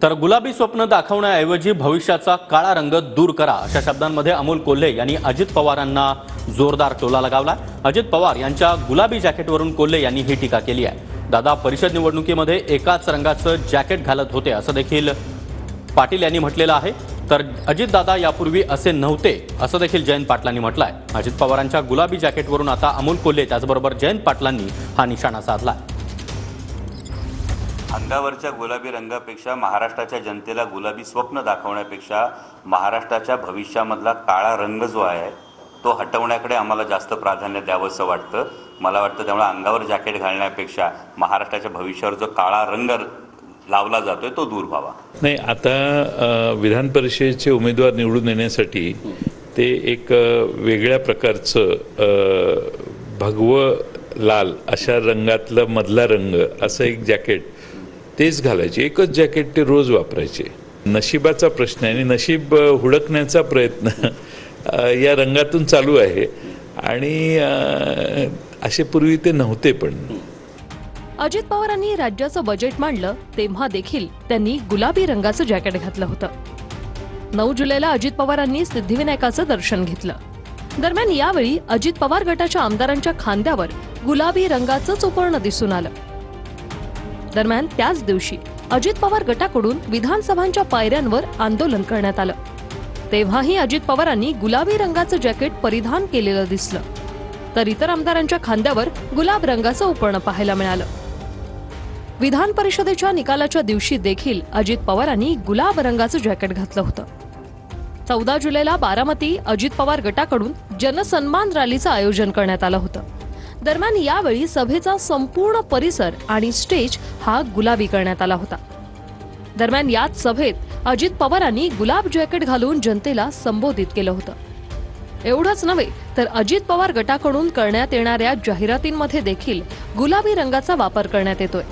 तर गुलाबी स्वप्न दाखवण्याऐवजी भविष्याचा काळा रंग दूर करा अशा शब्दांमध्ये अमोल कोल्हे यांनी अजित पवारांना जोरदार टोला लगावला। अजित पवार यांच्या गुलाबी जॅकेटवरून कोल्हे यांनी ही टीका केली आहे। दादा परिषद निवडणुकीमध्ये एकाच रंगाचं जॅकेट घालत होते असं देखील पाटील यांनी म्हटलेलं आहे। तर अजितदादा यापूर्वी असे नव्हते असं देखील जयंत पाटलांनी म्हटलं आहे। अजित पवारांच्या गुलाबी जॅकेटवरून आता अमोल कोल्हे त्याचबरोबर जयंत पाटलांनी हा निशाणा साधला। अंगावरच्या गुलाबी रंगापेक्षा महाराष्ट्राच्या जनतेला गुलाबी स्वप्न दाखवण्यापेक्षा महाराष्ट्राच्या भविष्यामधला काळा रंग जो आहे तो हटवण्याकडे आम्हाला जास्त प्राधान्य द्यावंसं वाटतं। मला वाटतं त्यामुळे अंगावर जॅकेट घालण्यापेक्षा महाराष्ट्राच्या भविष्यावर जो काळा रंग लावला जातोय तो दूर व्हावा। नाही, आता विधान परिषदेचे उमेदवार निवडून येण्यासाठी ते एक वेगळ्या प्रकारचं भगवं लाल अशा रंगातलं मधला रंग असं एक जॅकेट तेच घालायचे, एकच जॅकेट ते रोज वापरायचे। नशिबाचा प्रश्न आहे आणि नशीब हुडकण्याचा प्रयत्न या रंगातून चालू आहे आणि असे पूर्वी ते नव्हते। पण अजित पवारांनी राज्याचं बजेट मांडलं तेव्हा देखील त्यांनी गुलाबी रंगाचं जॅकेट घातलं होतं। 9 जुलैला अजित पवारांनी सिद्धिविनायकाचं दर्शन घेतलं। दरम्यान यावेळी अजित पवार गटाच्या आमदारांच्या खांद्यावर गुलाबी रंगाचंच उपरणं दिसून आलं। दरम्यान त्याच दिवशी अजित पवार गटाकडून विधानसभांच्या पायऱ्यांवर आंदोलन करण्यात आलं। तेव्हाही अजित पवारांनी गुलाबी रंगाचं जॅकेट परिधान केलेलं दिसलं, तर इतर आमदारांच्या खांद्यावर गुलाब रंगाचं उपरणं पाहायला मिळालं। विधान परिषदेच्या निकालाच्या दिवशी देखील अजित पवारांनी गुलाब रंगाचं जॅकेट घातलं होतं। 14 जुलैला बारामती अजित पवार गटाकडून जनसन्मान रॅलीचं आयोजन करण्यात आलं होतं। दरम्यान यावेळी सभेचा संपूर्ण परिसर आणि स्टेज हा गुलाबी करण्यात आला होता। दरम्यान याच सभेत अजित पवारांनी गुलाब जॅकेट घालून जनतेला संबोधित केलं होतं। एवढंच नव्हे तर अजित पवार गटाकडून करण्यात येणाऱ्या जाहिरातींमध्ये देखील गुलाबी रंगाचा वापर करण्यात येतोय।